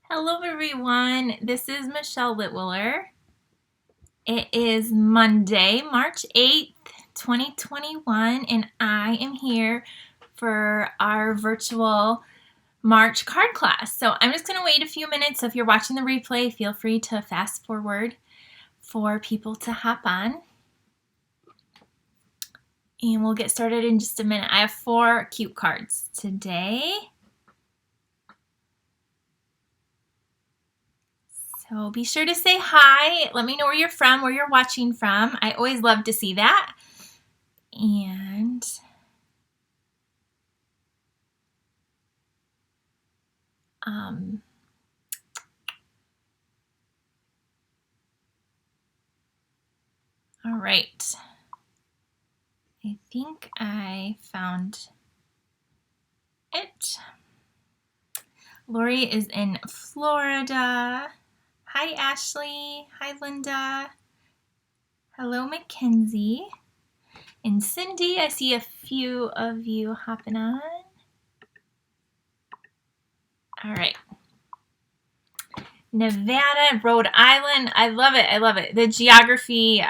Hello everyone, this is Michelle Litwiller. It is Monday, March 8th, 2021, and I am here for our virtual March card class. So I'm just going to wait a few minutes. So if you're watching the replay, feel free to fast forward for people to hop on. And we'll get started in just a minute. I have 4 cute cards today. So be sure to say hi. Let me know where you're from, where you're watching from. I always love to see that. And all right. I think I found it. Lori is in Florida. Hi, Ashley. Hi, Linda. Hello, Mackenzie. And Cindy, I see a few of you hopping on. All right. Nevada, Rhode Island. I love it. I love it. The geography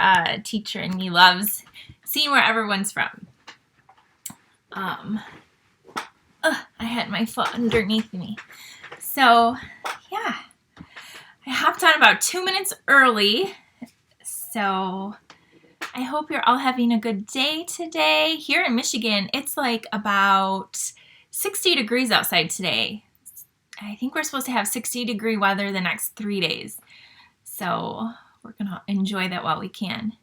teacher in me loves seeing where everyone's from. I had my foot underneath me. So, yeah. I hopped on about 2 minutes early, so I hope you're all having a good day today. Here in Michigan, it's like about 60 degrees outside today. I think we're supposed to have 60-degree weather the next 3 days, so we're going to enjoy that while we can.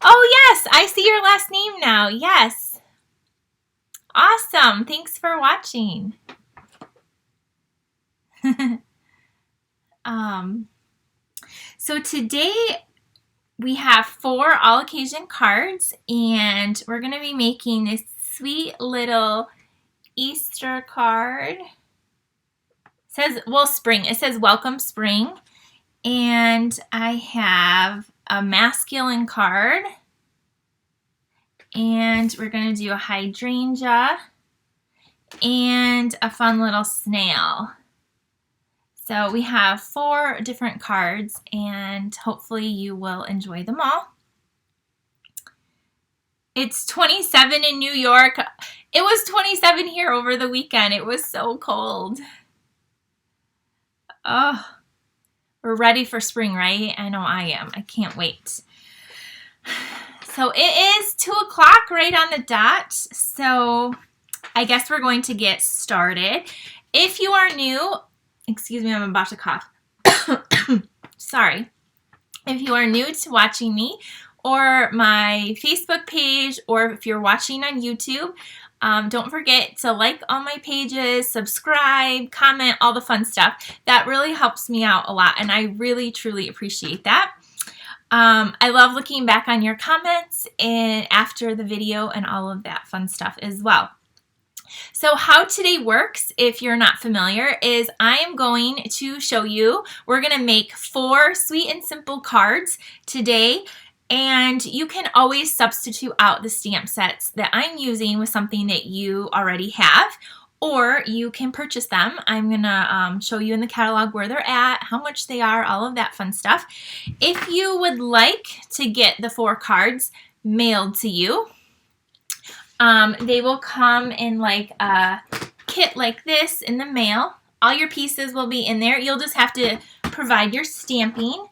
Oh, yes, I see your last name now. Yes. Awesome. Thanks for watching. So today we have 4 all occasion cards, and we're going to be making this sweet little Easter card. It says, well, spring. It says welcome spring. And I have a masculine card, and we're going to do a hydrangea and a fun little snail. So we have 4 different cards, and hopefully you will enjoy them all. It's 27 in New York. It was 27 here over the weekend. It was so cold. Oh, we're ready for spring, right? I know I am. I can't wait. So it is 2 o'clock right on the dot. So I guess we're going to get started. If you are new, excuse me, I'm about to cough. Sorry. If you are new to watching me or my Facebook page, or if you're watching on YouTube, don't forget to like all my pages, subscribe, comment, all the fun stuff. That really helps me out a lot, and I really, truly appreciate that. I love looking back on your comments and after the video and all of that fun stuff as well. So how today works, if you're not familiar, is I am going to show you, we're going to make 4 sweet and simple cards today, and you can always substitute out the stamp sets that I'm using with something that you already have, or you can purchase them. I'm going to show you in the catalog where they're at, how much they are, all of that fun stuff. If you would like to get the 4 cards mailed to you, they will come in like a kit like this in the mail. All your pieces will be in there. You'll just have to provide your stamping,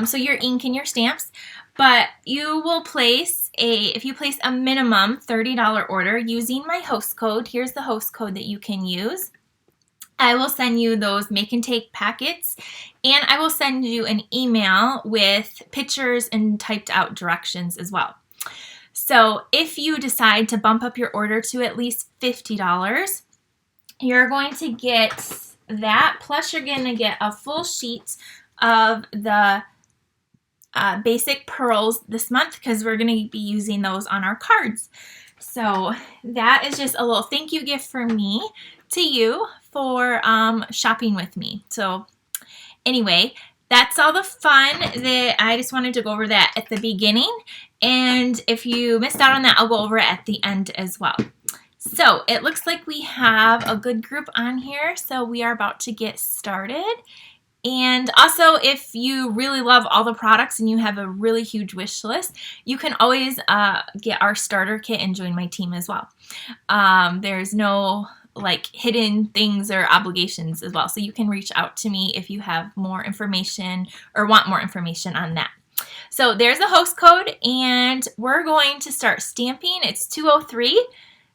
so your ink and your stamps. But you will place if you place a minimum $30 order using my host code, here's the host code that you can use. I will send you those make and take packets, and I will send you an email with pictures and typed out directions as well. So if you decide to bump up your order to at least $50, you're going to get that, plus you're going to get a full sheet of the basic pearls this month, because we're going to be using those on our cards. So that is just a little thank you gift for me to you for shopping with me. So anyway, that's all the fun that I just wanted to go over that at the beginning. And if you missed out on that, I'll go over it at the end as well. So it looks like we have a good group on here, so we are about to get started. And also, if you really love all the products and you have a really huge wish list, you can always get our starter kit and join my team as well. There's no like hidden things or obligations as well, so you can reach out to me if you have more information or want more information on that. So there's the host code, and we're going to start stamping. It's 203.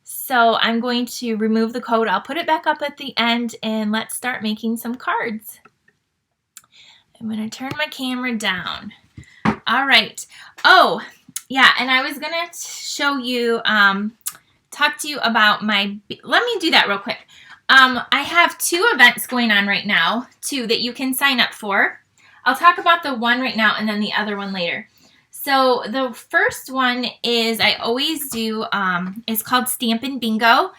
So I'm going to remove the code. I'll put it back up at the end, and let's start making some cards. I'm going to turn my camera down. All right. Oh, yeah, and I was going to show you, talk to you about my, let me do that real quick. I have 2 events going on right now, too, that you can sign up for. I'll talk about the one right now and then the other one later. So the first one is, I always do, it's called Stampin Bingo.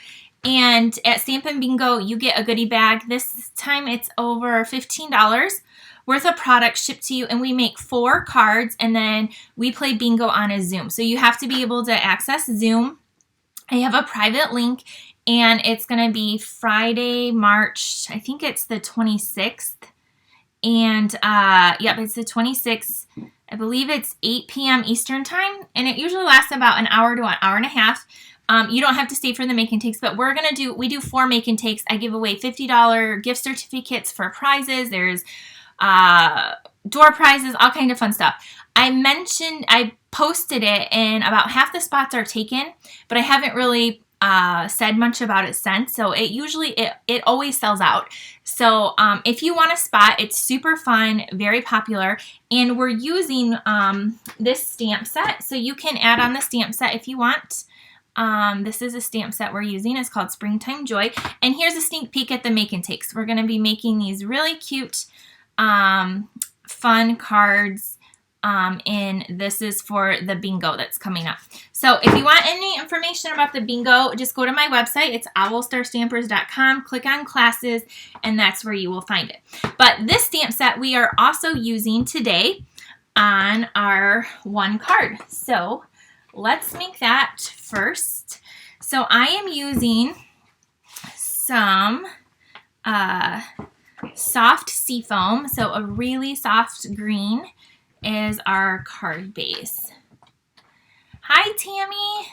And at Stampin Bingo, you get a goodie bag. This time it's over $15 worth of product shipped to you, and we make 4 cards, and then we play bingo on a Zoom. So you have to be able to access Zoom. I have a private link, and it's going to be Friday, March, I think it's the 26th. And, yep, it's the 26th. I believe it's 8 p.m. Eastern time, and it usually lasts about an hour to an hour and a half. You don't have to stay for the make and takes, but we do 4 make and takes. I give away $50 gift certificates for prizes. There's door prizes, all kind of fun stuff. I posted it, and about half the spots are taken, but I haven't really said much about it since. So it always sells out. So if you want a spot, it's super fun, very popular, and we're using this stamp set. So you can add on the stamp set if you want. This is a stamp set we're using. It's called Springtime Joy. And here's a sneak peek at the make and takes. We're going to be making these really cute fun cards, and this is for the bingo that's coming up. So if you want any information about the bingo, just go to my website. It's owlstarstampers.com. Click on classes, and that's where you will find it. But this stamp set we are also using today on our one card. So let's make that first. So I am using some soft seafoam. So a really soft green is our card base. Hi, Tammy.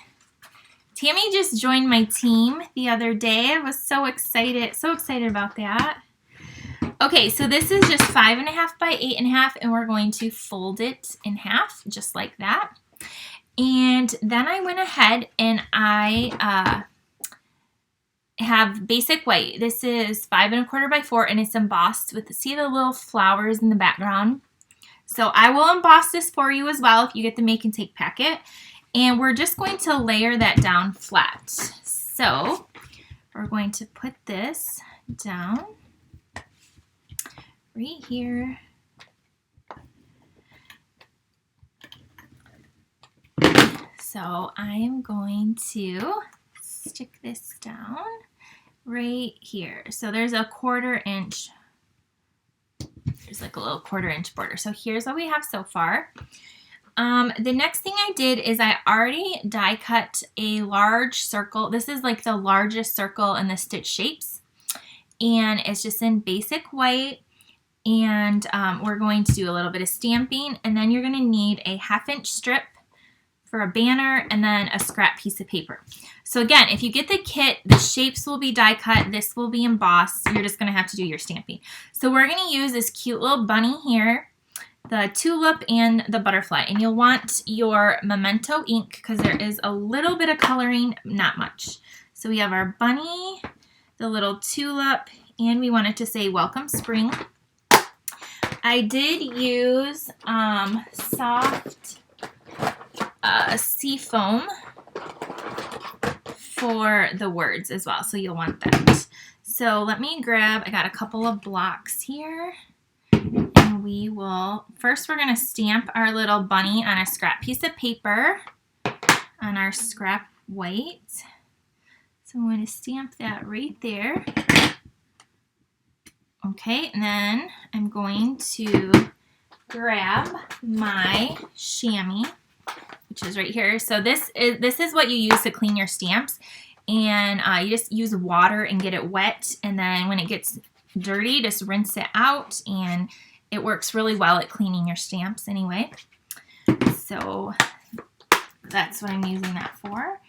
Tammy just joined my team the other day. I was so excited about that. Okay, so this is just 5.5 by 8.5, and we're going to fold it in half, just like that. And then I went ahead and I have basic white. This is 5.25 by 4, and it's embossed with, see the little flowers in the background? So I will emboss this for you as well if you get the make and take packet. And we're just going to layer that down flat. So we're going to put this down right here. So I am going to stick this down right here. So there's a 1/4 inch. There's like a little 1/4 inch border. So here's what we have so far. The next thing I did is I already die cut a large circle. This is like the largest circle in the stitch shapes. And it's just in basic white. And we're going to do a little bit of stamping. And then you're going to need a 1/2 inch strip for a banner, and then a scrap piece of paper. So again, if you get the kit, the shapes will be die cut, this will be embossed, you're just gonna have to do your stamping. So we're gonna use this cute little bunny here, the tulip and the butterfly, and you'll want your Memento ink because there is a little bit of coloring, not much. So we have our bunny, the little tulip, and we want it to say welcome spring. I did use soft seafoam for the words as well, so you'll want that. So let me grab, I got a couple of blocks here, and we will, first we're going to stamp our little bunny on a scrap piece of paper on our scrap white. So I'm going to stamp that right there. Okay, and then I'm going to grab my chamois, which is right here. So this is what you use to clean your stamps. and you just use water and get it wet, and then when it gets dirty, just rinse it out, and it works really well at cleaning your stamps anyway. So that's what I'm using that for.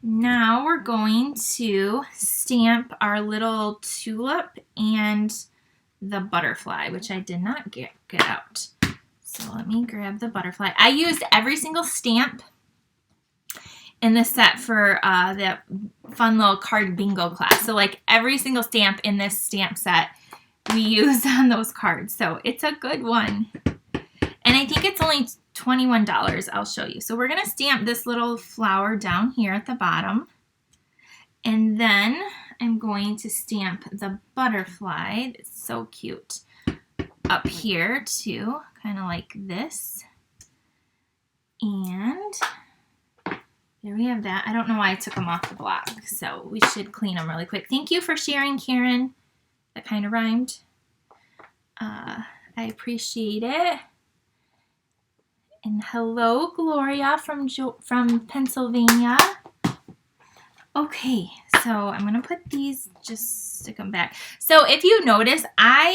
Now we're going to stamp our little tulip and the butterfly, which I did not get out. So let me grab the butterfly. I used every single stamp in the set for the fun little card bingo class. So like every single stamp in this stamp set we use on those cards. So it's a good one. And I think it's only $21. I'll show you. So we're going to stamp this little flower down here at the bottom. And then I'm going to stamp the butterfly. It's so cute. Up here too, kind of like this. And there we have that. I don't know why I took them off the block, so we should clean them really quick. Thank you for sharing, Karen. That kind of rhymed. I appreciate it. And hello, Gloria from Pennsylvania. Okay, so I'm going to put these, just stick them back. So if you notice,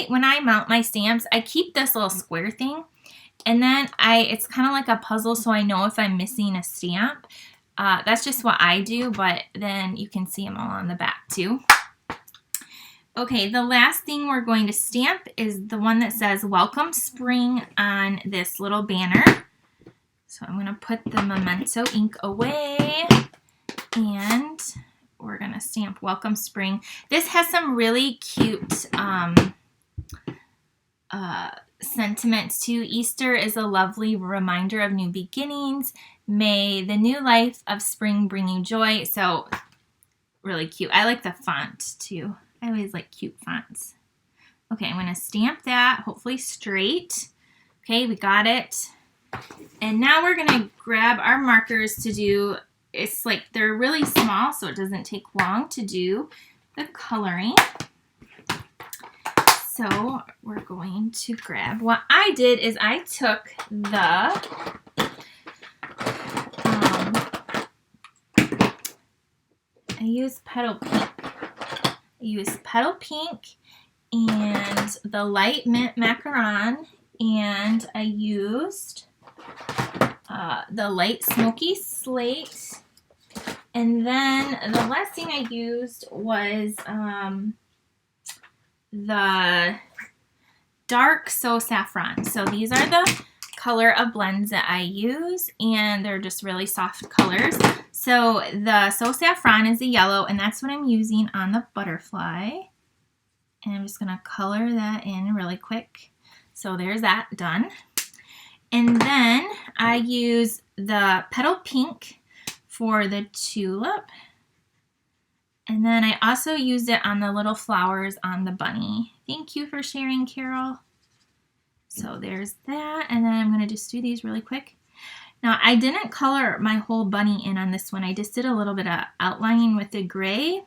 when I mount my stamps, I keep this little square thing. And then it's kind of like a puzzle, so I know if I'm missing a stamp. That's just what I do, but then you can see them all on the back too. Okay, the last thing we're going to stamp is the one that says Welcome Spring on this little banner. So I'm going to put the Memento ink away, and we're going to stamp Welcome Spring. This has some really cute sentiments too. Easter is a lovely reminder of new beginnings. May the new life of spring bring you joy. So really cute. I like the font too. I always like cute fonts. Okay, I'm going to stamp that, hopefully straight. Okay, we got it. And now we're going to grab our markers to do, it's like they're really small, so it doesn't take long to do the coloring. So we're going to grab, what I did is I took the I used Petal Pink and the Light Mint Macaron, and I used the Light Smoky Slate, and then the last thing I used was the Dark So Saffron. So these are the color of blends that I use, and they're just really soft colors. So the So Saffron is the yellow, and that's what I'm using on the butterfly. And I'm just going to color that in really quick. So there's that done. And then I use the Petal Pink for the tulip. And then I also used it on the little flowers on the bunny. Thank you for sharing, Carol. So there's that. And then I'm going to just do these really quick. Now, I didn't color my whole bunny in on this one. I just did a little bit of outlining with the gray.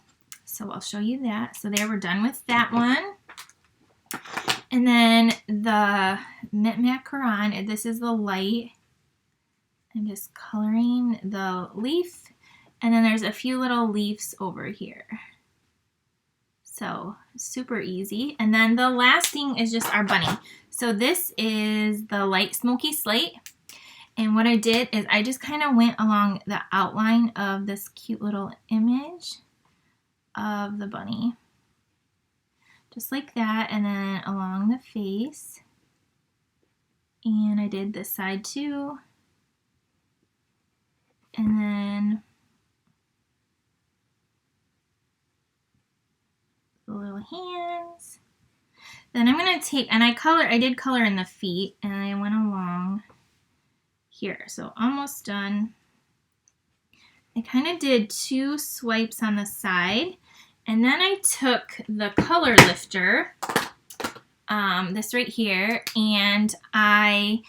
So I'll show you that. So there, we're done with that one. And then the Mint Macaron, this is the light. I'm just coloring the leaf. And then there's a few little leaves over here. So super easy. And then the last thing is just our bunny. So this is the Light Smoky Slate. And what I did is I just kind of went along the outline of this cute little image of the bunny. Just like that, and then along the face. And I did this side too. And then the little hands. Then I'm going to take, and I did color in the feet, and I went along here. So almost done. I kind of did 2 swipes on the side, and then I took the color lifter, this right here, and I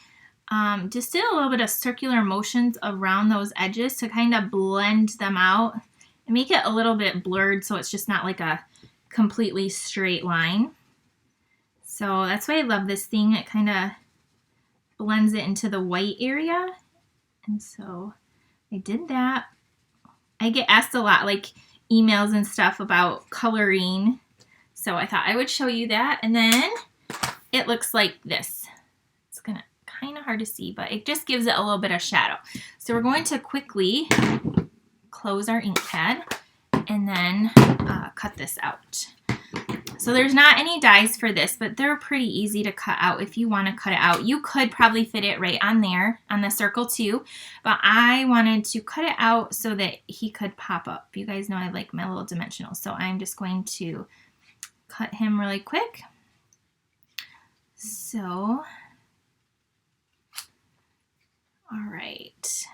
just did a little bit of circular motions around those edges to kind of blend them out and make it a little bit blurred so it's just not like a completely straight line. So that's why I love this thing. It kind of blends it into the white area. And so I did that. I get asked a lot, like, emails and stuff about coloring. So I thought I would show you that. And then it looks like this. It's gonna kind of hard to see, but it just gives it a little bit of shadow. So we're going to quickly close our ink pad and then cut this out. So there's not any dies for this, but they're pretty easy to cut out if you want to cut it out. You could probably fit it right on there on the circle too, but I wanted to cut it out so that he could pop up. You guys know I like my little dimensionals, so I'm just going to cut him really quick. So, all right,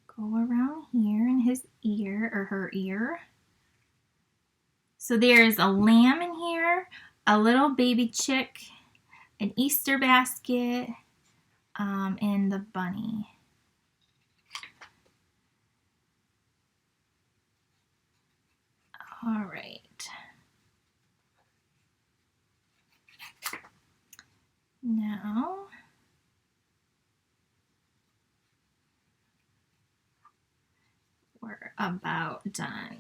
go around here in his ear or her ear. So there's a lamb in here, a little baby chick, an Easter basket, and the bunny. All right. Now, we're about done.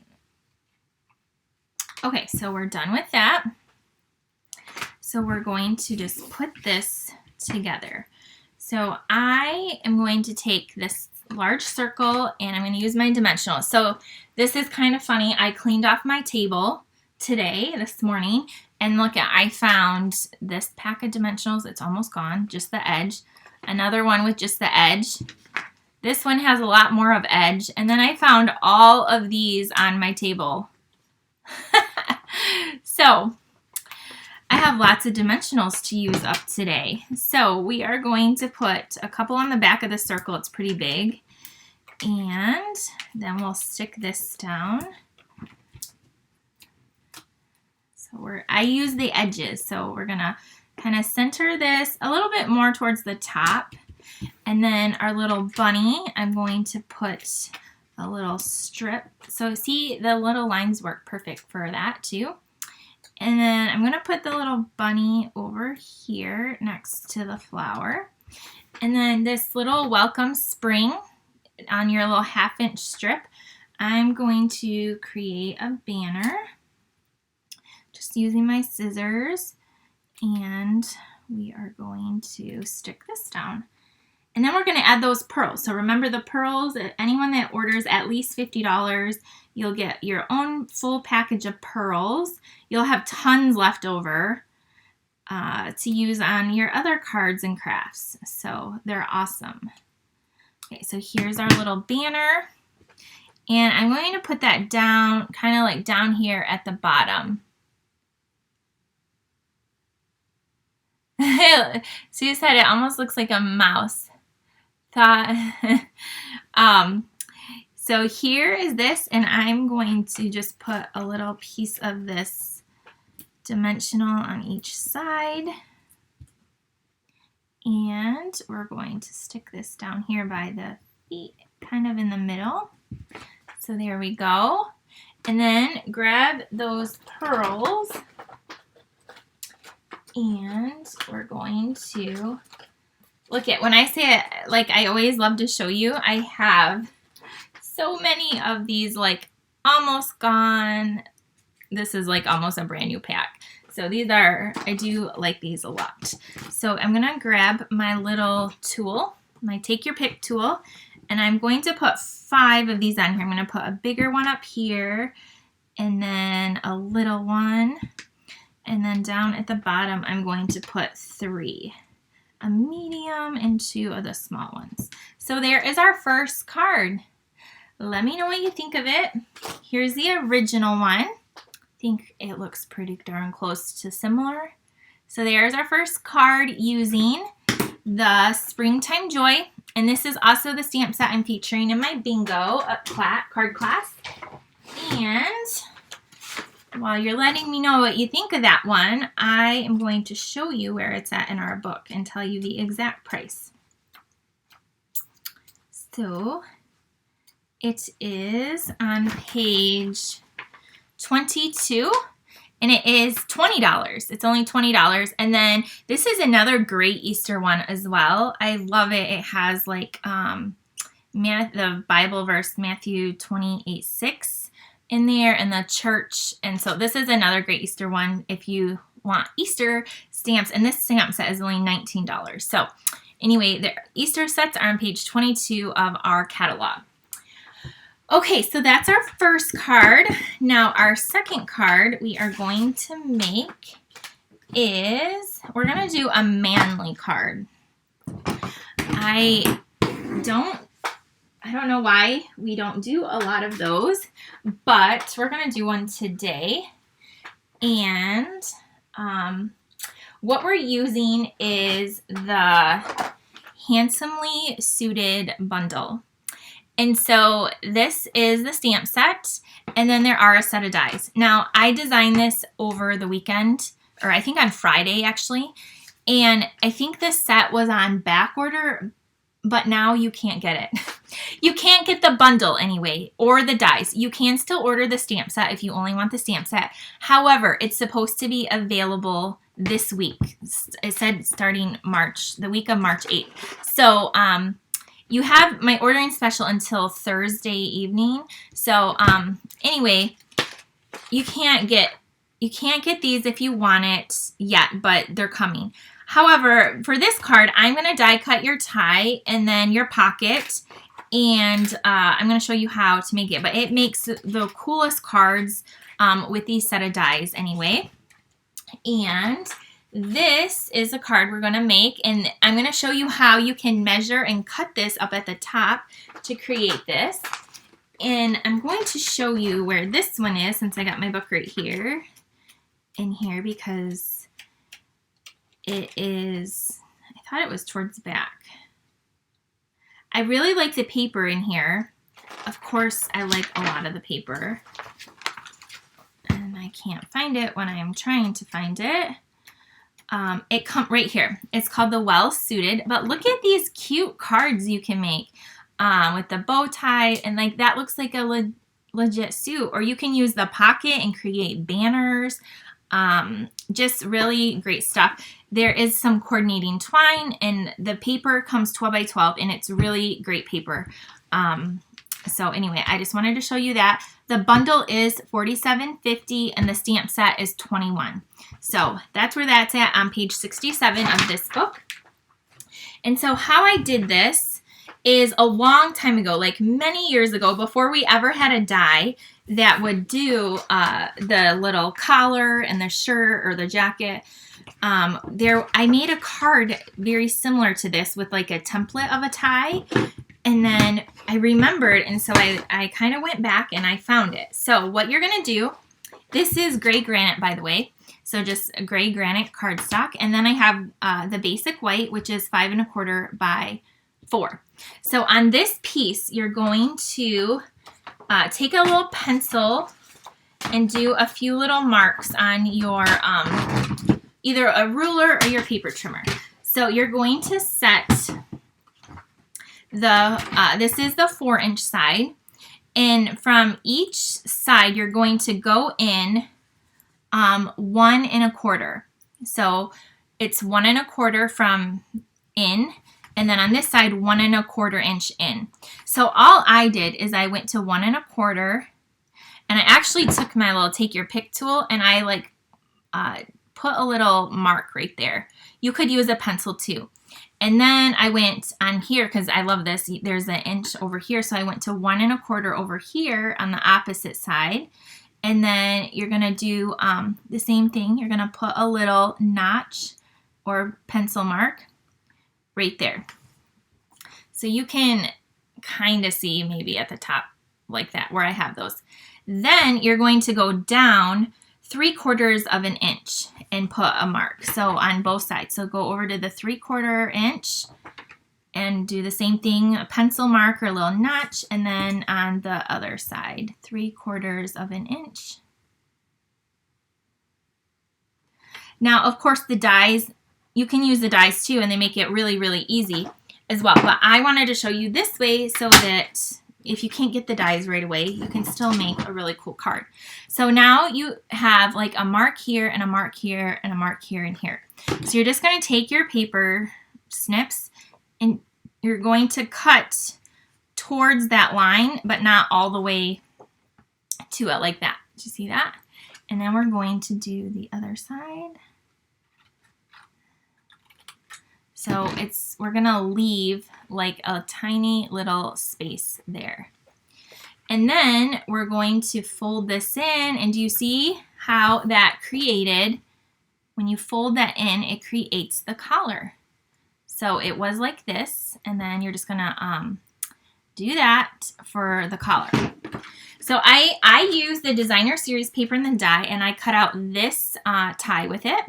Okay, so we're done with that. So we're going to just put this together. So I am going to take this large circle and I'm going to use my dimensional. So this is kind of funny. I cleaned off my table this morning, and look at, I found this pack of dimensionals. It's almost gone, just the edge. Another one with just the edge. This one has a lot more of edge. And then I found all of these on my table. So I have lots of dimensionals to use up today. So we are going to put a couple on the back of the circle. It's pretty big. And then we'll stick this down. So I use the edges. So we're going to kind of center this a little bit more towards the top. And then our little bunny, I'm going to put a little strip. So see, the little lines work perfect for that too. And then I'm going to put the little bunny over here next to the flower. And then this little welcome spring on your little 1/2-inch strip, I'm going to create a banner just using my scissors. And we are going to stick this down. And then we're going to add those pearls. So remember the pearls, anyone that orders at least $50, you'll get your own full package of pearls. You'll have tons left over to use on your other cards and crafts. So they're awesome. Okay, so here's our little banner. And I'm going to put that down, kind of like down here at the bottom. Sue said it almost looks like a mouse. So here is this, and I'm going to just put a little piece of this dimensional on each side, and we're going to stick this down here by the feet, kind of in the middle. So there we go. And then grab those pearls, and we're going to look at, when I say it, like I always love to show you, I have so many of these like almost gone. This is like almost a brand new pack. So these are, I do like these a lot. So I'm going to grab my little tool, my take your pick tool, and I'm going to put 5 of these on here. I'm going to put a bigger one up here and then a little one. And then down at the bottom, I'm going to put 3. A medium and 2 of the small ones. So there is our first card. Let me know what you think of it. Here's the original one. I think it looks pretty darn close to similar. So there's our first card using the Springtime Joy. And this is also the stamp set I'm featuring in my bingo card class. And while you're letting me know what you think of that one, I am going to show you where it's at in our book and tell you the exact price. So it is on page 22, and it is $20. It's only $20. And then this is another great Easter one as well. I love it. It has like the Bible verse, Matthew 28:6. in there and the church. And so this is another great Easter one if you want Easter stamps. And this stamp set is only $19. So anyway, the Easter sets are on page 22 of our catalog. Okay, so that's our first card. Now our second card we are going to make is, we're going to do a manly card. I don't know why we don't do a lot of those, but we're going to do one today. And what we're using is the Handsomely Suited Bundle. And so this is the stamp set, and then there are a set of dies. Now, I designed this over the weekend, or I think on Friday, actually. And I think this set was on back order, but now you can't get it. You can't get the bundle anyway, or the dies. You can still order the stamp set if you only want the stamp set. However, it's supposed to be available this week. It said starting March, the week of March 8th. So, you have my ordering special until Thursday evening. So, anyway, you can't get these if you want it yet, but they're coming. However, for this card, I'm going to die cut your tie and then your pocket, and I'm going to show you how to make it. But it makes the coolest cards with these set of dies anyway. And this is a card we're going to make, and I'm going to show you how you can measure and cut this up at the top to create this. And I'm going to show you where this one is, since I got my book right here, in here, because it is, I thought it was towards the back. I really like the paper in here. Of course, I like a lot of the paper. And I can't find it when I'm trying to find it. It comes right here. It's called the Well Suited. But look at these cute cards you can make with the bow tie. And like that looks like a legit suit. Or you can use the pocket and create banners. Just really great stuff. There is some coordinating twine, and the paper comes 12 by 12, and it's really great paper. So anyway, I just wanted to show you that. The bundle is $47.50, and the stamp set is $21. So that's where that's at on page 67 of this book. And so how I did this is a long time ago, like many years ago, before we ever had a die that would do the little collar and the shirt or the jacket. I made a card very similar to this with like a template of a tie, and then I remembered, and so I kind of went back and I found it. So what you're going to do, this is gray granite, by the way, so just a gray granite cardstock, and then I have the basic white, which is 5 1/4 by 4. So on this piece, you're going to take a little pencil and do a few little marks on your either a ruler or your paper trimmer. So you're going to set this is the 4-inch side, and from each side you're going to go in 1 1/4. So it's 1 1/4 from in, and then on this side 1 1/4 inch in. So all I did is I went to 1 1/4, and I actually took my little take your pick tool, and I like put a little mark right there. You could use a pencil too. And then I went on here, because I love this, there's an inch over here, so I went to 1 1/4 over here on the opposite side. And then you're going to do the same thing. You're going to put a little notch or pencil mark right there. So you can kind of see maybe at the top like that where I have those. Then you're going to go down 3/4 of an inch and put a mark. So on both sides. So go over to the 3/4 inch and do the same thing, a pencil mark or a little notch, and then on the other side, 3/4 of an inch. Now, of course, the dies, you can use the dies too, and they make it really, really easy as well. But I wanted to show you this way so that if you can't get the dies right away, you can still make a really cool card. So now you have like a mark here and a mark here and a mark here and here. So you're just going to take your paper snips and you're going to cut towards that line, but not all the way to it like that. Did you see that? And then we're going to do the other side. So we're gonna leave like a tiny little space there. And then we're going to fold this in, and do you see how that created, when you fold that in, it creates the collar. So it was like this, and then you're just gonna do that for the collar. So I use the Designer Series paper and the die, and I cut out this tie with it.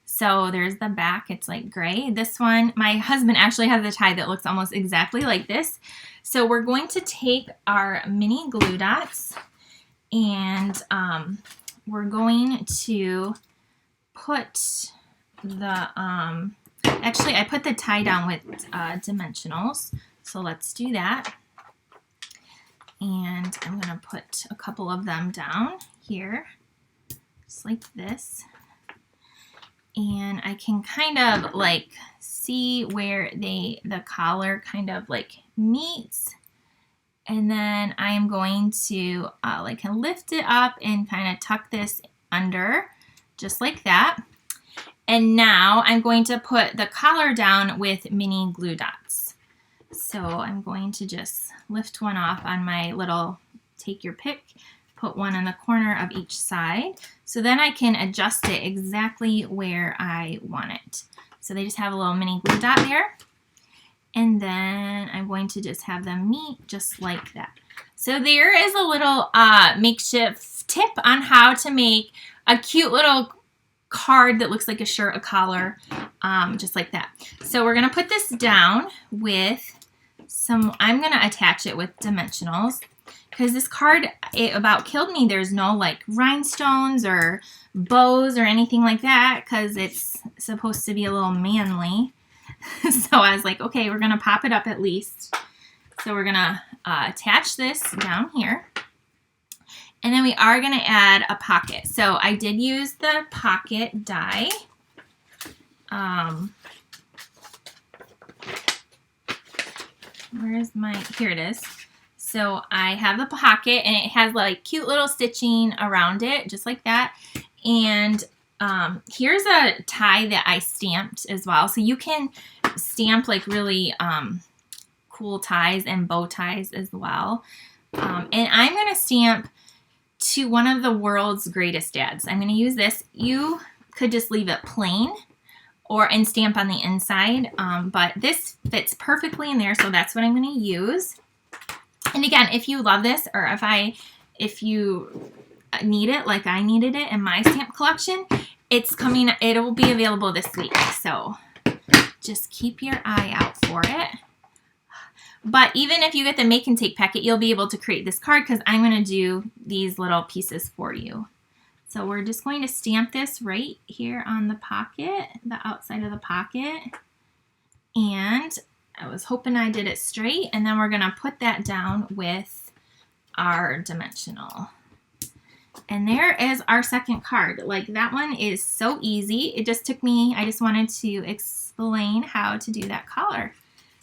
So there's the back, it's like gray. This one, my husband actually has a tie that looks almost exactly like this. So we're going to take our mini glue dots, and we're going to put the, actually I put the tie down with dimensionals. So let's do that. And I'm gonna put a couple of them down here, just like this. And I can kind of like see where the collar kind of like meets. And then I am going to like lift it up and kind of tuck this under, just like that. And now I'm going to put the collar down with mini glue dots. So I'm going to just lift one off on my little take your pick, put one in the corner of each side. So then I can adjust it exactly where I want it. So they just have a little mini glue dot there. And then I'm going to just have them meet just like that. So there is a little makeshift tip on how to make a cute little card that looks like a shirt, a collar, just like that. So we're gonna put this down with some, I'm gonna attach it with dimensionals, because this card, it about killed me. There's no like rhinestones or bows or anything like that, because it's supposed to be a little manly. So I was like, okay, we're gonna pop it up at least. So we're gonna attach this down here. And then we are gonna add a pocket. So I did use the pocket die. Where's my, here it is. So I have the pocket, and it has like cute little stitching around it, just like that. And here's a tie that I stamped as well. So you can stamp like really cool ties and bow ties as well. And I'm going to stamp to one of the world's greatest dads. I'm going to use this. You could just leave it plain and stamp on the inside. But this fits perfectly in there, so that's what I'm going to use. And again, if you love this, or if you need it like I needed it in my stamp collection, it will be available this week. So just keep your eye out for it. But even if you get the make and take packet, you'll be able to create this card, because I'm going to do these little pieces for you. So we're just going to stamp this right here on the pocket, the outside of the pocket. And I was hoping I did it straight, and then we're going to put that down with our dimensional. And there is our second card. Like, that one is so easy. It just took me, I just wanted to explain how to do that collar.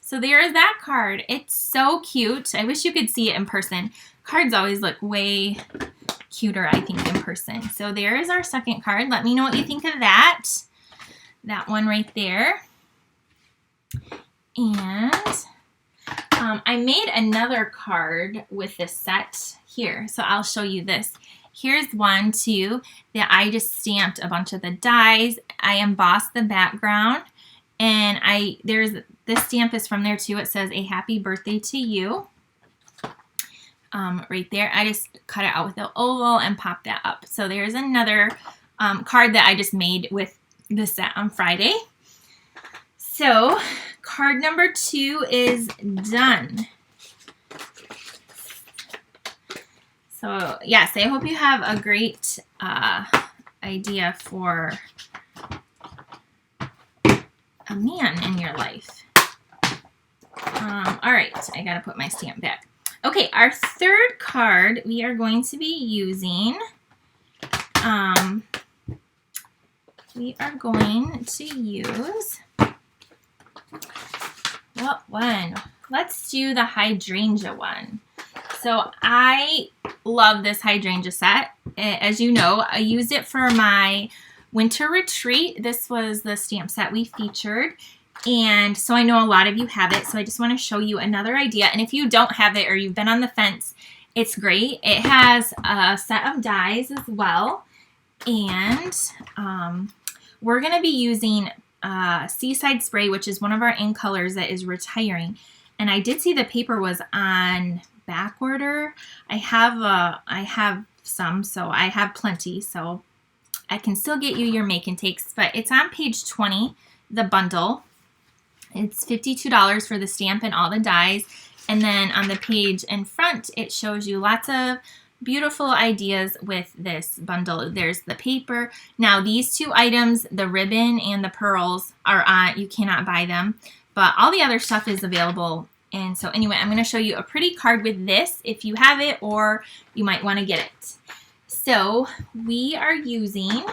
So there is that card. It's so cute. I wish you could see it in person. Cards always look way cuter, I think, in person. So there is our second card. Let me know what you think of that. That one right there. And I made another card with this set here. So I'll show you this. Here's one, too, that I just stamped a bunch of the dies. I embossed the background. And this stamp is from there, too. It says, "A happy birthday to you." Right there. I just cut it out with the oval and popped that up. So there's another card that I just made with the set on Friday. So card number 2 is done. So yes, I hope you have a great idea for a man in your life. All right, I gotta put my stamp back. Okay, our third card we are going to be using. We are going to use, what one? Let's do the Hydrangea one. So I love this hydrangea set. As you know, I used it for my winter retreat. This was the stamp set we featured. And so I know a lot of you have it. So I just want to show you another idea. And if you don't have it or you've been on the fence, it's great. It has a set of dies as well. And we're going to be using Seaside Spray, which is one of our ink colors that is retiring. And I did see the paper was on back order. I have some, so I have plenty. So I can still get you your make and takes, but it's on page 20, the bundle. It's $52 for the stamp and all the dies. And then on the page in front, it shows you lots of beautiful ideas with this bundle. There's the paper. Now these two items, the ribbon and the pearls, are on, you cannot buy them, but all the other stuff is available. And so anyway, I'm going to show you a pretty card with this if you have it, or you might want to get it. So we are using,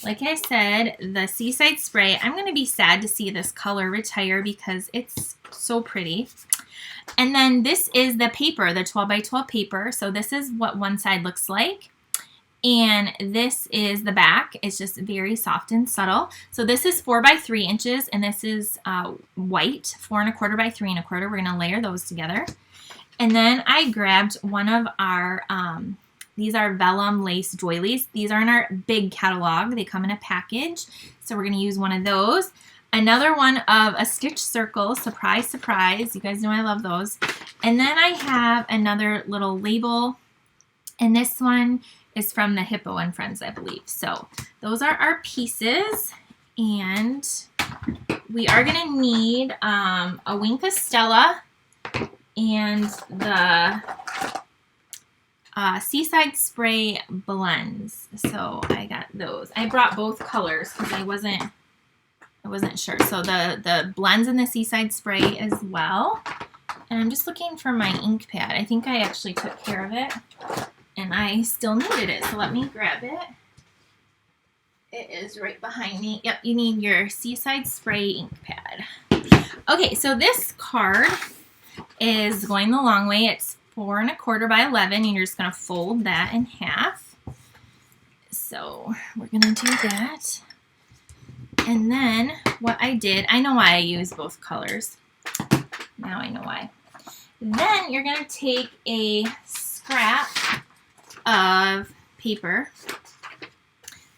like I said, the Seaside Spray. I'm going to be sad to see this color retire because it's so pretty. And then this is the paper, the 12 by 12 paper. So this is what one side looks like. And this is the back. It's just very soft and subtle. So this is 4 by 3 inches, and this is white, 4 1/4 by 3 1/4. We're going to layer those together. And then I grabbed one of our, these are vellum lace doilies. These are in our big catalog. They come in a package. So we're going to use one of those. Another one of a stitch circle. Surprise, surprise. You guys know I love those. And then I have another little label. And this one is from the Hippo and Friends, I believe. So those are our pieces. And we are going to need a Wink of Stella and the Seaside Spray blends. So I got those. I brought both colors because I wasn't sure. So the blends and the Seaside Spray as well. And I'm just looking for my ink pad. I think I actually took care of it, and I still needed it. So let me grab it. It is right behind me. Yep, you need your Seaside Spray ink pad. Okay, so this card is going the long way. It's 4 1/4 by 11, and you're just going to fold that in half. So we're going to do that. And then what I did, I know why I use both colors. Now I know why. Then you're going to take a scrap of paper.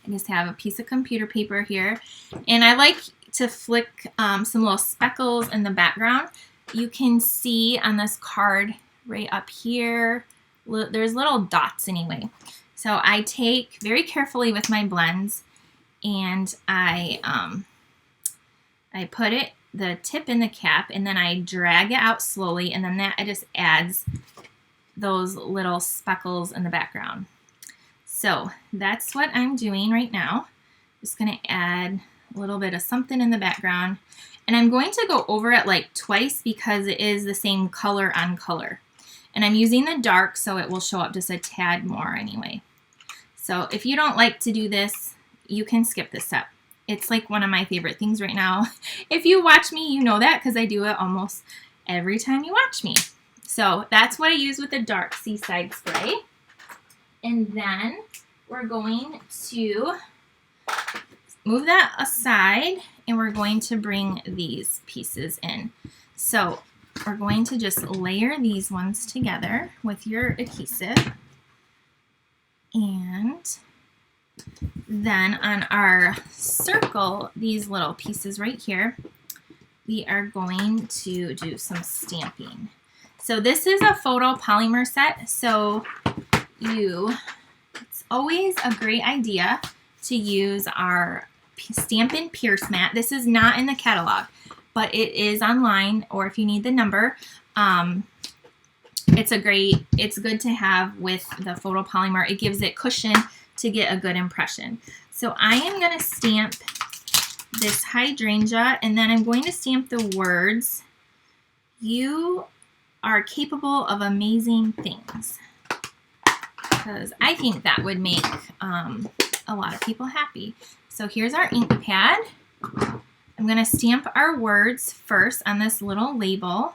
I just have a piece of computer paper here. And I like to flick some little speckles in the background. You can see on this card right up here, there's little dots anyway. So I take very carefully with my blends, and I put the tip in the cap, and then I drag it out slowly, and then that just adds those little speckles in the background. So that's what I'm doing right now. Just going to add a little bit of something in the background, and I'm going to go over it like twice because it is the same color on color. And I'm using the dark, so it will show up just a tad more anyway. So if you don't like to do this, you can skip this step. It's like one of my favorite things right now. If you watch me, you know that because I do it almost every time you watch me. So that's what I use with the dark Seaside Spray. And then we're going to move that aside, and we're going to bring these pieces in. So we're going to just layer these ones together with your adhesive. And then on our circle, these little pieces right here, we are going to do some stamping. So this is a photo polymer set, so it's always a great idea to use our Stampin' Pierce mat. This is not in the catalog, but it is online, or if you need the number, it's good to have with the photopolymer. It gives it cushion to get a good impression. So I am going to stamp this hydrangea, and then I'm going to stamp the words, "You are capable of amazing things," because I think that would make a lot of people happy. So here's our ink pad. I'm going to stamp our words first on this little label.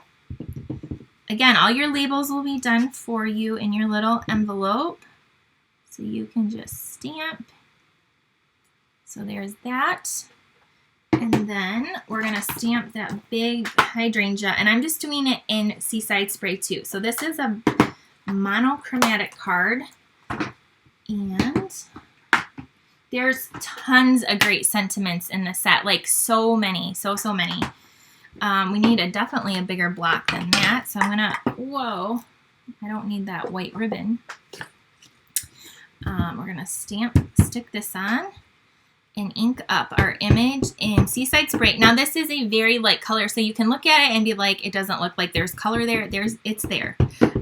again, all your labels will be done for you in your little envelope. So you can just stamp. So there's that. And then we're going to stamp that big hydrangea. And I'm just doing it in Seaside Spray too. So this is a monochromatic card. And there's tons of great sentiments in the set. Like so many. So many. We need definitely a bigger block than that. So I'm going to, whoa, I don't need that white ribbon. We're going to stick this on and ink up our image in Seaside Spray. Now this is a very light color, so you can look at it and be like, it doesn't look like there's color there. It's there.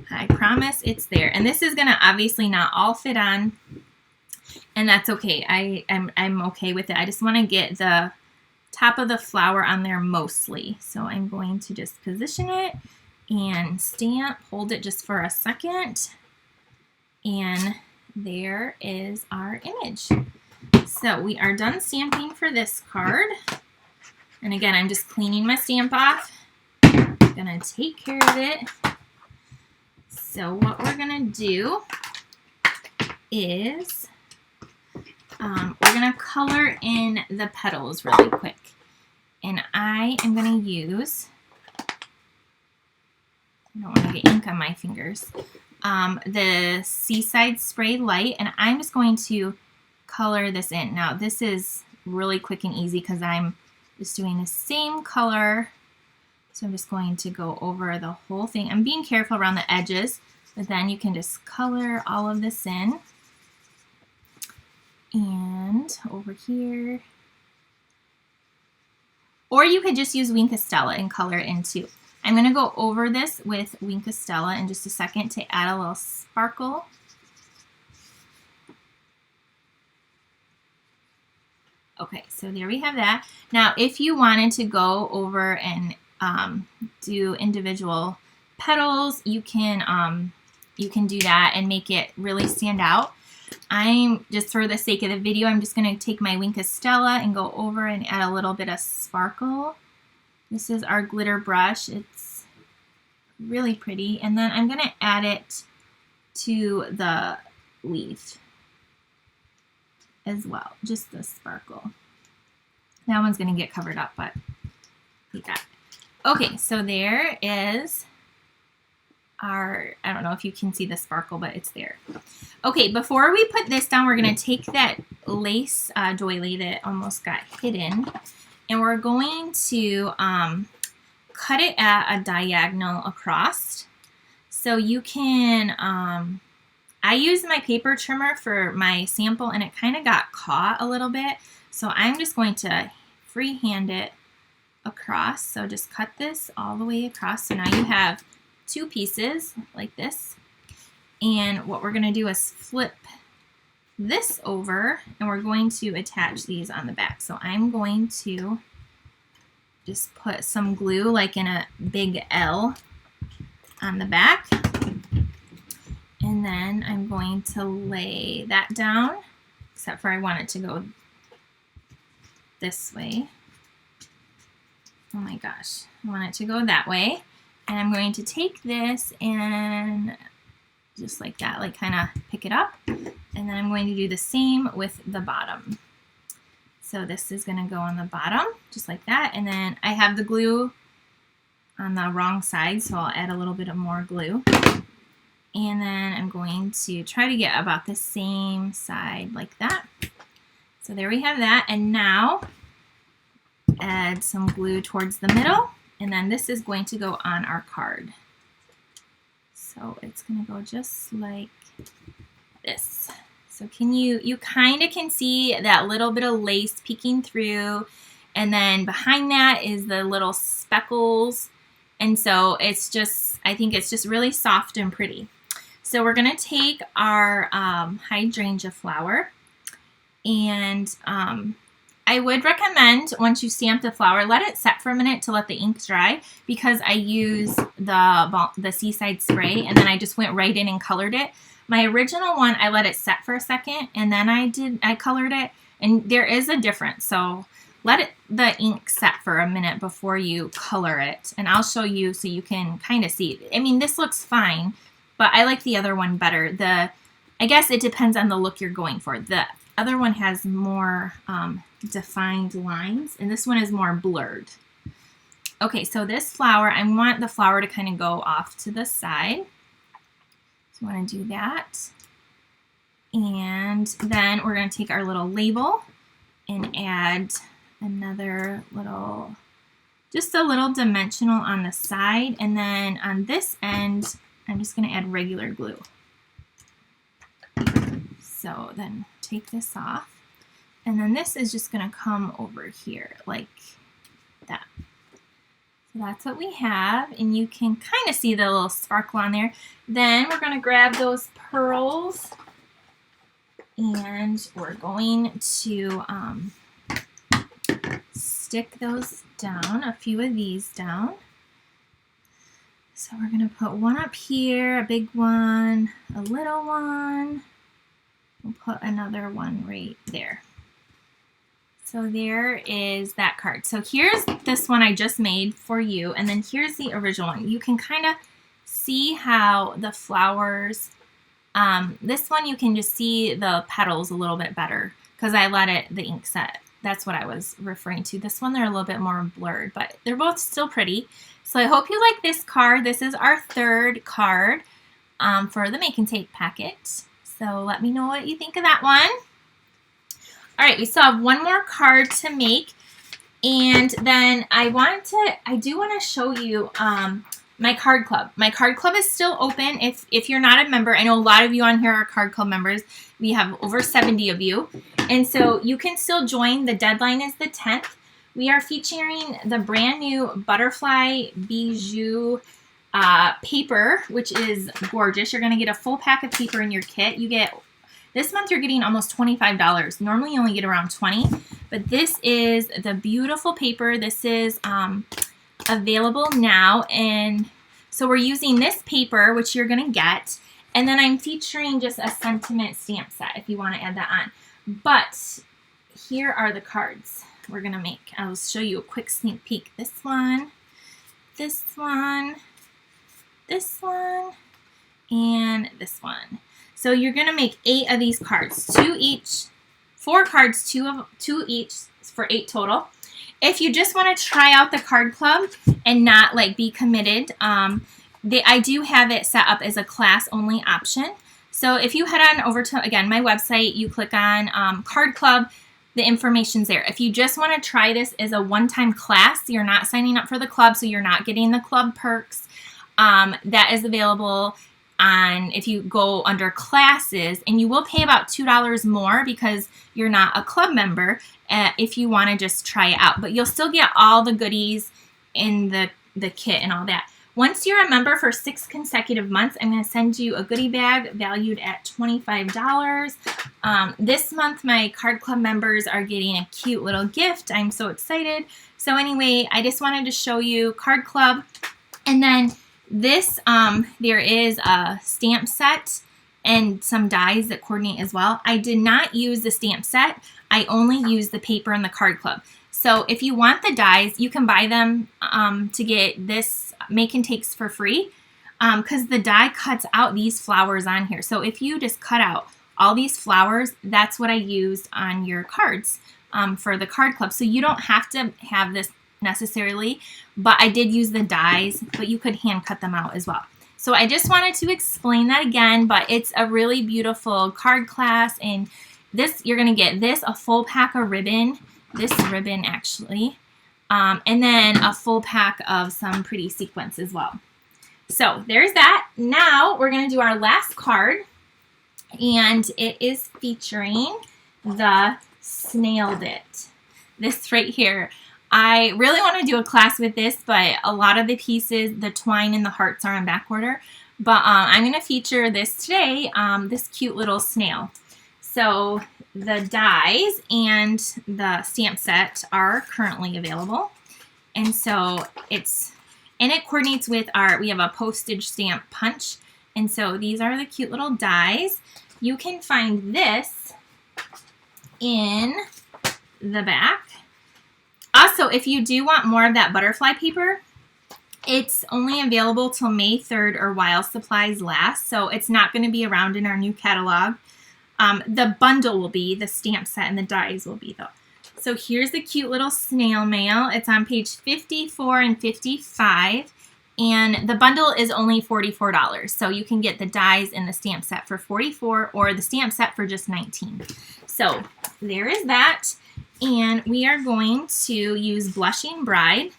I promise it's there. And this is going to obviously not all fit on, and that's okay. I'm okay with it. I just want to get the top of the flower on there mostly. So I'm going to just position it and stamp, hold it just for a second, and there is our image. So we are done stamping for this card. And again, I'm just cleaning my stamp off. I'm gonna take care of it. So what we're gonna do is we're gonna color in the petals really quick. And I am gonna use, I don't want to get ink on my fingers, the Seaside Spray Light, and I'm just going to color this in. Now this is really quick and easy because I'm just doing the same color. So I'm just going to go over the whole thing. I'm being careful around the edges, but then you can just color all of this in. And over here. Or you could just use Wink of Stella and color it in too. I'm going to go over this with Wink of Stella in just a second to add a little sparkle. Okay, so there we have that. Now, if you wanted to go over and do individual petals, you can do that and make it really stand out. I'm just, for the sake of the video, I'm just going to take my Wink of Stella and go over and add a little bit of sparkle. This is our glitter brush. It's really pretty. And then I'm going to add it to the leaf as well, just the sparkle. That one's going to get covered up, but we got it. Okay, so there is our, I don't know if you can see the sparkle, but it's there. Okay, before we put this down, we're going to take that lace doily that almost got hidden, and we're going to cut it at a diagonal across. So you can, I used my paper trimmer for my sample and it kind of got caught a little bit. So I'm just going to freehand it across. So just cut this all the way across. So now you have two pieces like this. And what we're going to do is flip this over and we're going to attach these on the back. So I'm going to just put some glue like in a big L on the back. And then I'm going to lay that down, except for I want it to go this way. Oh my gosh, I want it to go that way. And I'm going to take this and just like that, like kind of pick it up. And then I'm going to do the same with the bottom. So this is going to go on the bottom, just like that. And then I have the glue on the wrong side, so I'll add a little bit of more glue. And then I'm going to try to get about the same side like that. So there we have that. And now add some glue towards the middle. And then this is going to go on our card. So it's going to go just like this. So can you kind of can see that little bit of lace peeking through. And then behind that is the little speckles. And so it's just, I think it's just really soft and pretty. So we're going to take our hydrangea flower, and I would recommend once you stamp the flower, let it set for a minute to let the ink dry, because I use the Seaside Spray and then I just went right in and colored it. My original one, I let it set for a second and then I colored it, and there is a difference. So let the ink set for a minute before you color it. And I'll show you so you can kind of see. I mean, this looks fine, but I like the other one better. I guess it depends on the look you're going for. The other one has more defined lines, and this one is more blurred. Okay, so this flower, I want the flower to kind of go off to the side. So I want to do that. And then we're going to take our little label and add another little, just a little dimensional on the side. And then on this end, I'm just going to add regular glue. So then take this off. And then this is just going to come over here like that. So that's what we have. And you can kind of see the little sparkle on there. Then we're going to grab those pearls. And we're going to stick those down, a few of these down. So we're going to put one up here, a big one, a little one. We'll put another one right there. So there is that card. So here's this one I just made for you, and then here's the original one. You can kind of see how the flowers, this one you can just see the petals a little bit better because I let the ink set. That's what I was referring to. This one, they're a little bit more blurred, but they're both still pretty. So I hope you like this card. This is our third card for the Make and Take packet. So let me know what you think of that one. All right, we still have one more card to make. And then I do want to show you my card club. My card club is still open if you're not a member. I know a lot of you on here are card club members. We have over 70 of you. And so you can still join. The deadline is the 10th. We are featuring the brand new Butterfly Bijou paper, which is gorgeous. You're going to get a full pack of paper in your kit. This month you're getting almost $25. Normally you only get around $20, but this is the beautiful paper. This is available now, and so we're using this paper, which you're going to get, and then I'm featuring just a sentiment stamp set if you want to add that on. But here are the cards we're going to make. I'll show you a quick sneak peek. This one, this one, this one, and this one. So you're going to make 8 of these cards, 2 each, 4 cards, 2 each for 8 total. If you just want to try out the card club and not like be committed, I do have it set up as a class only option. So if you head on over to, again, my website, you click on card club, the information's there. If you just want to try this as a one-time class, you're not signing up for the club, so you're not getting the club perks. That is available if you go under classes, and you will pay about $2 more because you're not a club member if you want to just try it out. But you'll still get all the goodies in the kit and all that. Once you're a member for 6 consecutive months, I'm going to send you a goodie bag valued at $25. This month, my card club members are getting a cute little gift. I'm so excited. So anyway, I just wanted to show you card club. And then this, there is a stamp set and some dies that coordinate as well. I did not use the stamp set. I only used the paper and the card club. So if you want the dies, you can buy them to get this Make and Takes for free because the die cuts out these flowers on here. So if you just cut out all these flowers, that's what I used on your cards for the card club. So you don't have to have this necessarily, but I did use the dies, but you could hand cut them out as well. So I just wanted to explain that again, but it's a really beautiful card class, and this, you're going to get this, a full pack of ribbon, this ribbon actually, and then a full pack of some pretty sequins as well. So there's that. Now we're going to do our last card, and it is featuring the Snailed It. This right here. I really want to do a class with this, but a lot of the pieces, the twine and the hearts are in back order. But I'm going to feature this today, this cute little snail. So the dies and the stamp set are currently available. And so it coordinates with we have a postage stamp punch. And so these are the cute little dies. You can find this in the back. also, if you do want more of that butterfly paper, it's only available till May 3rd or while supplies last, so it's not going to be around in our new catalog. The bundle will be, the stamp set and the dies will be though. So here's the cute little snail mail. It's on page 54 and 55, and the bundle is only $44. So you can get the dies and the stamp set for $44 or the stamp set for just $19. So there is that, and we are going to use Blushing Bride.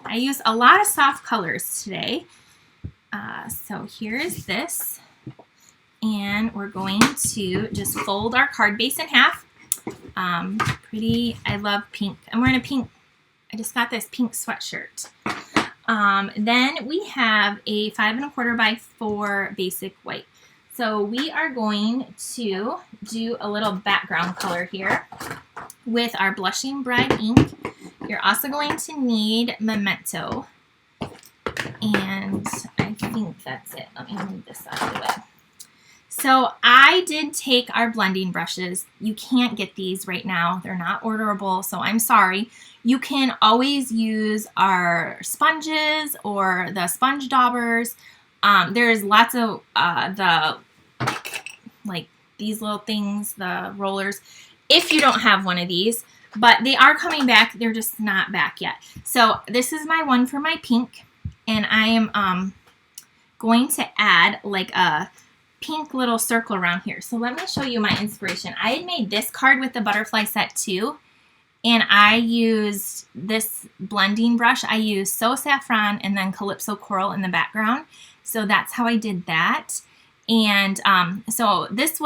I use a lot of soft colors today. So here is this. And we're going to just fold our card base in half. I love pink. I'm wearing a pink, I just got this pink sweatshirt. Then we have a 5 1/4 by 4 basic white. So we are going to do a little background color here with our Blushing Bride ink. You're also going to need Memento. And I think that's it. Let me move this out of the way. So I did take our blending brushes. You can't get these right now. They're not orderable, so I'm sorry. You can always use our sponges or the sponge daubers. There's lots of like these little things, the rollers, if you don't have one of these. But they are coming back. They're just not back yet. So this is my one for my pink. And I am going to add like a pink little circle around here. So let me show you my inspiration. I had made this card with the butterfly set too, and I used this blending brush. I used So Saffron and then Calypso Coral in the background. So that's how I did that. And so this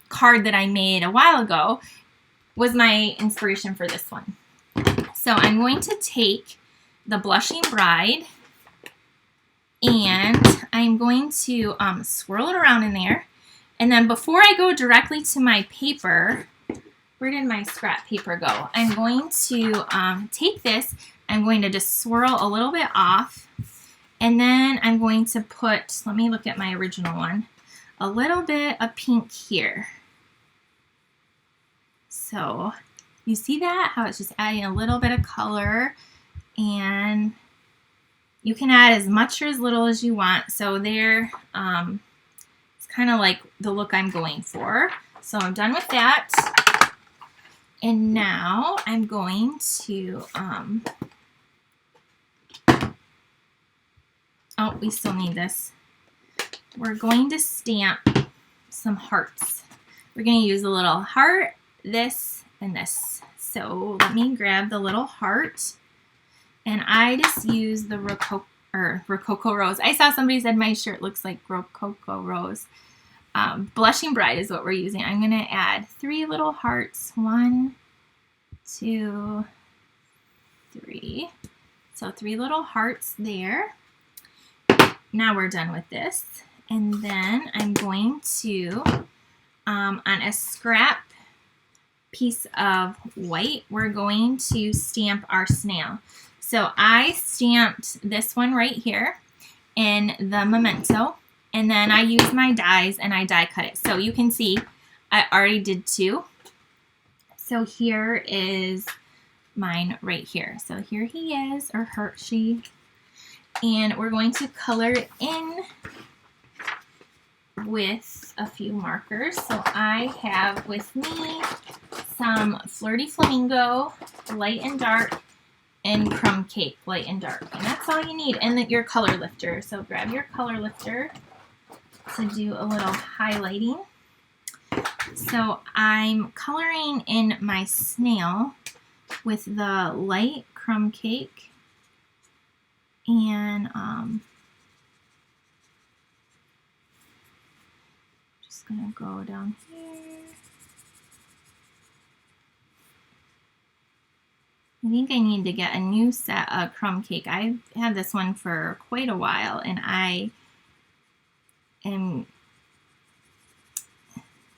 card that I made a while ago was my inspiration for this one. So I'm going to take the Blushing Bride, and I'm going to swirl it around in there. And then before I go directly to my paper, where did my scrap paper go? I'm going to take this, I'm going to just swirl a little bit off. And then I'm going to put, let me look at my original one, a little bit of pink here. So you see that? How it's just adding a little bit of color, and you can add as much or as little as you want. So there, it's kind of like the look I'm going for. So I'm done with that. And now I'm going to, oh, we still need this. We're going to stamp some hearts. We're going to use a little heart, this, and this. So let me grab the little heart. And I just use the Rococo Rose. I saw somebody said my shirt looks like Rococo Rose. Blushing Bride is what we're using. I'm going to add 3 little hearts. 1, 2, 3. So 3 little hearts there. Now we're done with this. And then I'm going to, on a scrap piece of white, we're going to stamp our snail. So I stamped this one right here in the Memento, and then I used my dies and I die cut it. So you can see I already did 2. So here is mine right here. So here he is, or her, she. And we're going to color it in with a few markers. So I have with me some Flirty Flamingo, light and dark, and Crumb Cake, light and dark. And that's all you need. And your color lifter. So grab your color lifter to do a little highlighting. So I'm coloring in my snail with the light Crumb Cake. And just gonna go down here. I think I need to get a new set of Crumb Cake. I've had this one for quite a while, and I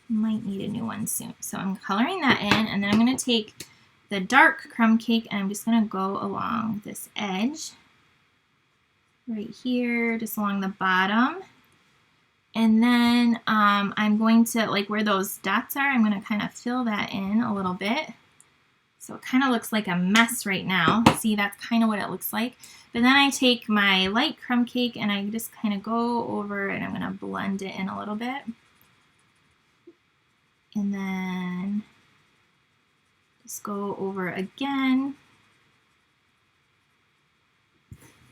might need a new one soon. So I'm coloring that in, and then I'm going to take the dark Crumb Cake, and I'm just going to go along this edge right here, just along the bottom. And then I'm going to, like where those dots are, I'm going to kind of fill that in a little bit. So it kind of looks like a mess right now. See, that's kind of what it looks like. But then I take my light crumb cake and I just kind of go over and I'm going to blend it in a little bit. And then just go over again.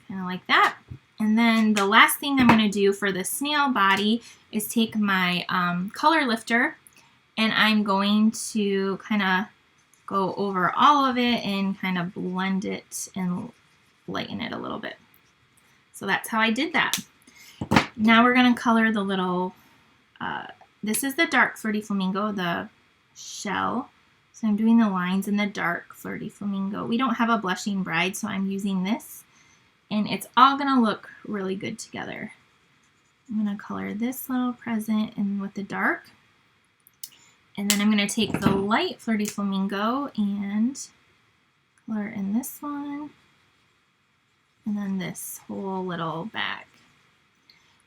Kind of like that. And then the last thing I'm going to do for the snail body is take my color lifter and I'm going to kind of go over all of it and kind of blend it and lighten it a little bit. So that's how I did that. Now we're going to color the little, this is the dark Flirty Flamingo, the shell. So I'm doing the lines in the dark Flirty Flamingo. We don't have a blushing bride, so I'm using this. And it's all going to look really good together. I'm going to color this little present in with the dark. And then I'm going to take the light Flirty Flamingo and color in this one. And then this whole little bag.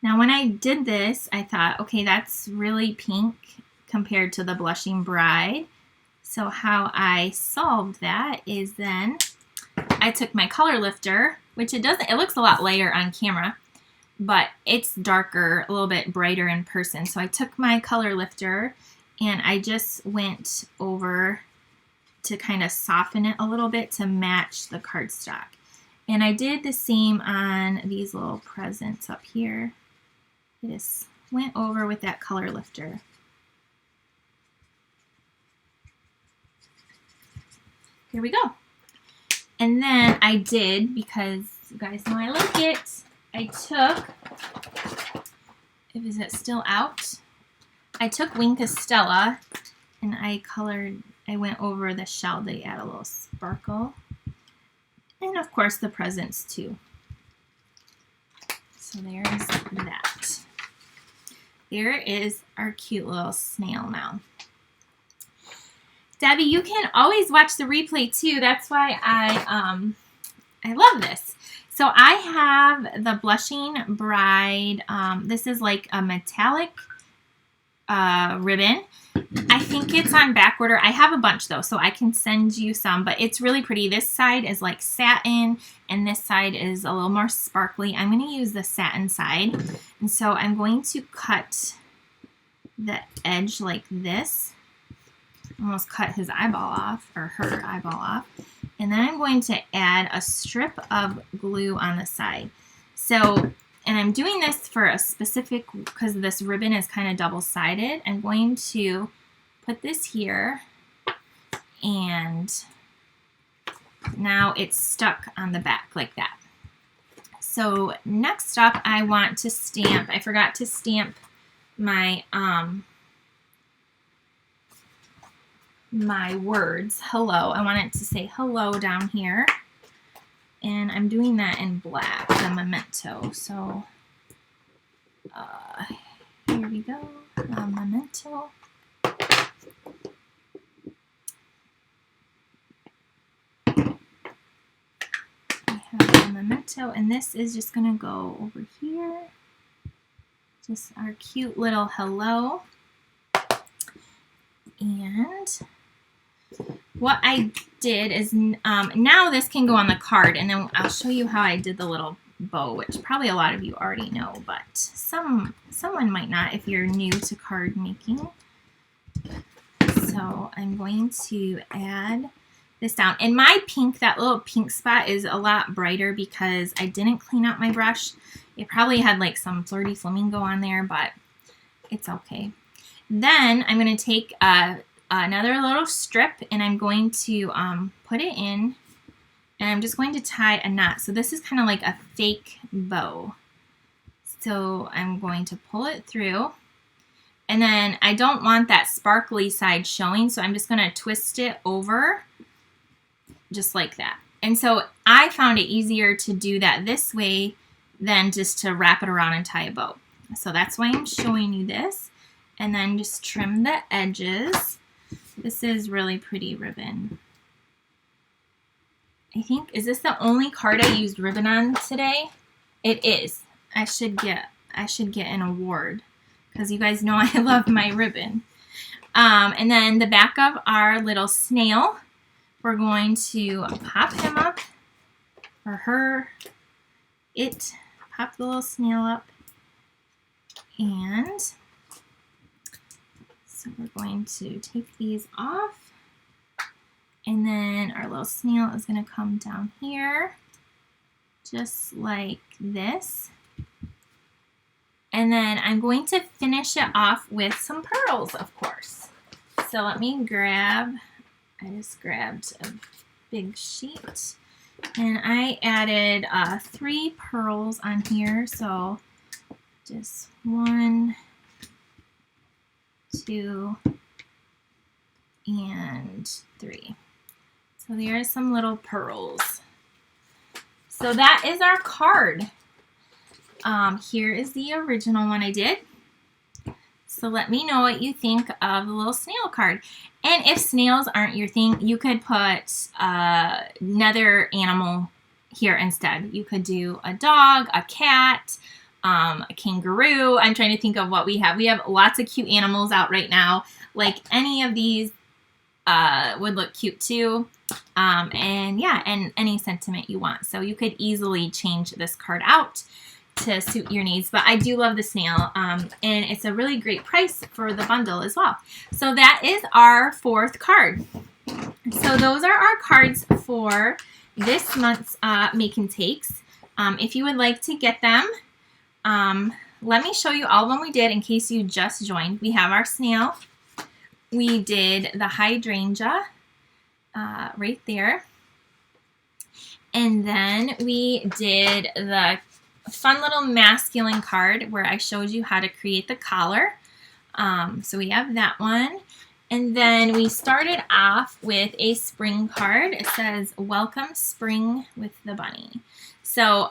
Now when I did this, I thought, okay, that's really pink compared to the blushing bride. So how I solved that is then I took my color lifter, which it looks a lot lighter on camera, but it's darker, a little bit brighter in person. So I took my color lifter and I just went over to kind of soften it a little bit to match the cardstock. And I did the same on these little presents up here. I just went over with that color lifter. Here we go. And then I did, because you guys know I like it, I took, is it still out? I took Wink Stella and I went over the shell to add a little sparkle. And of course the presents too. So there's that. There is our cute little snail now. Debbie, you can always watch the replay too. That's why I love this. So I have the Blushing Bride. This is like a metallic ribbon. I think it's on back order. I have a bunch though, so I can send you some, but it's really pretty. This side is like satin and this side is a little more sparkly. I'm going to use the satin side. And so I'm going to cut the edge like this. Almost cut his eyeball off, or her eyeball off. And then I'm going to add a strip of glue on the side. So, and I'm doing this for a specific, because this ribbon is kind of double-sided. I'm going to put this here, and now it's stuck on the back like that. So next up, I want to stamp. I forgot to stamp my my words, hello. I want it to say hello down here. And I'm doing that in black, the memento. So here we go, the memento. I have the memento, and this is just going to go over here. Just our cute little hello. And what I did is, now this can go on the card, and then I'll show you how I did the little bow, which probably a lot of you already know, but someone might not if you're new to card making. So I'm going to add this down. And my pink, that little pink spot is a lot brighter because I didn't clean out my brush. It probably had like some Flirty Flamingo on there, but it's okay. Then I'm going to take another little strip and I'm going to put it in, and I'm just going to tie a knot. So this is kind of like a fake bow. So I'm going to pull it through, and then I don't want that sparkly side showing, so I'm just going to twist it over just like that. And so I found it easier to do that this way than just to wrap it around and tie a bow. So that's why I'm showing you this. And then just trim the edges. This is really pretty ribbon. I think, is this the only card I used ribbon on today? It is. I should get an award because you guys know I love my ribbon. And then the back of our little snail. we're going to pop him up, or her, pop the little snail up. And so we're going to take these off. And then our little snail is going to come down here, just like this. And then I'm going to finish it off with some pearls, of course. So let me grab, I just grabbed a big sheet. And I added 3 pearls on here. So just 1, 2, and 3. So there are some little pearls. So that is our card. Here is the original one I did. So let me know what you think of the little snail card. And if snails aren't your thing, you could put another animal here instead. You could do a dog, a cat, a kangaroo. I'm trying to think of what we have. We have lots of cute animals out right now. Like any of these would look cute too. And yeah, and any sentiment you want. So you could easily change this card out to suit your needs, but I do love the snail, and it's a really great price for the bundle as well. So that is our 4th card. So those are our cards for this month's Make and Takes. If you would like to get them, let me show you all of them we did in case you just joined. We have our snail. We did the hydrangea right there. And then we did the fun little masculine card where I showed you how to create the collar. So we have that one. And then we started off with a spring card. It says, "Welcome Spring with the Bunny." So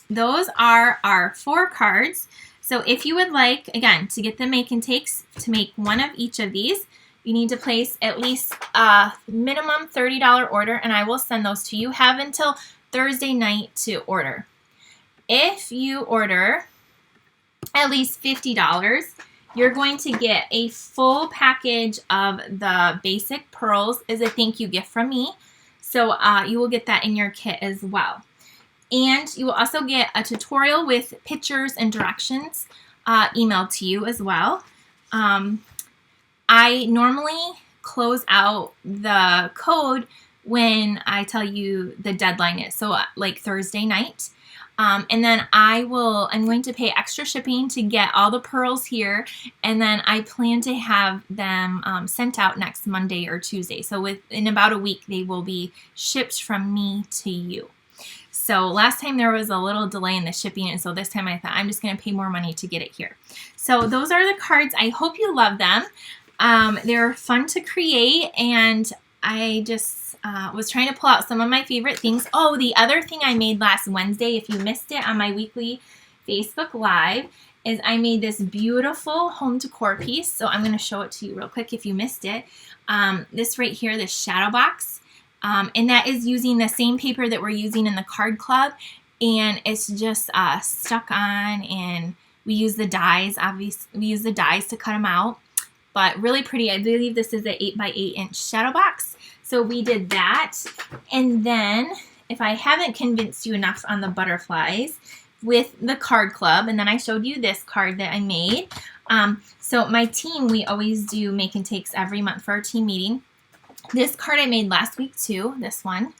those are our 4 cards. So if you would like, again, to get the Make and Takes, to make one of each of these, you need to place at least a minimum $30 order, and I will send those to you. Have until Thursday night to order. If you order at least $50, you're going to get a full package of the basic pearls as a thank you gift from me. So you will get that in your kit as well. And you will also get a tutorial with pictures and directions emailed to you as well. I normally close out the code when I tell you the deadline is, so like Thursday night. And then I'm going to pay extra shipping to get all the pearls here, and then I plan to have them sent out next Monday or Tuesday. So within about a week, they will be shipped from me to you. So last time there was a little delay in the shipping, and so this time I thought I'm just going to pay more money to get it here. So those are the cards. I hope you love them. They're fun to create, and I just was trying to pull out some of my favorite things. Oh, the other thing I made last Wednesday, if you missed it on my weekly Facebook Live, is I made this beautiful home decor piece. So I'm going to show it to you real quick if you missed it. This right here, this shadow box. And that is using the same paper that we're using in the card club. And it's just stuck on, and we use the dies. Obviously, we use the dies to cut them out. But really pretty. I believe this is an 8x8 inch shadow box. So we did that. And then, if I haven't convinced you enough on the butterflies, with the card club, and then I showed you this card that I made. So my team, we always do Make and Takes every month for our team meeting. This card I made last week too, this one.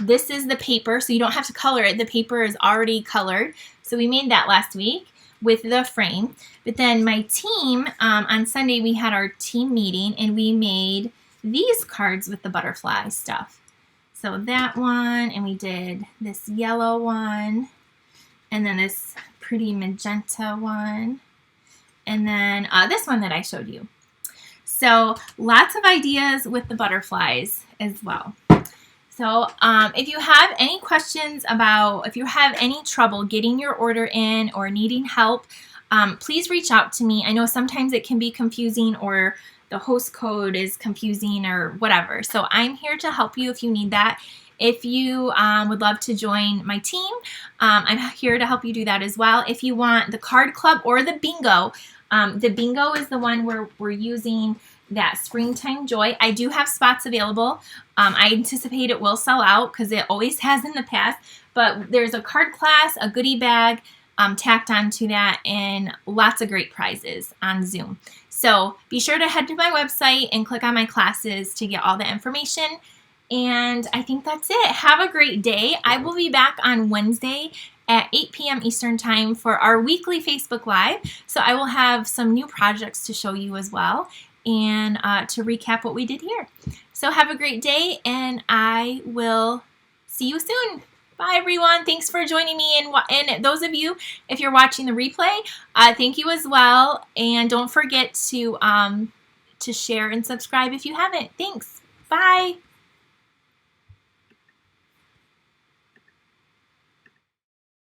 This is the paper, so you don't have to color it. The paper is already colored. So we made that last week with the frame. But then my team, on Sunday we had our team meeting, and we made these cards with the butterfly stuff. So that one, and we did this yellow one, and then this pretty magenta one, and then this one that I showed you. So lots of ideas with the butterflies as well. So if you have any questions about, if you have any trouble getting your order in or needing help, please reach out to me. I know sometimes it can be confusing, or the host code is confusing, or whatever. So I'm here to help you if you need that. If you would love to join my team, I'm here to help you do that as well. If you want the card club or the bingo is the one where we're using that springtime joy. I do have spots available. I anticipate it will sell out because it always has in the past. But there's a card class, a goodie bag tacked onto that, and lots of great prizes on Zoom. So be sure to head to my website and click on my classes to get all the information. And I think that's it. Have a great day. I will be back on Wednesday at 8 p.m. Eastern Time for our weekly Facebook Live. So I will have some new projects to show you as well, and to recap what we did here. So have a great day, and I will see you soon. Bye, everyone. Thanks for joining me. And those of you, if you're watching the replay, thank you as well. And don't forget to share and subscribe if you haven't. Thanks. Bye.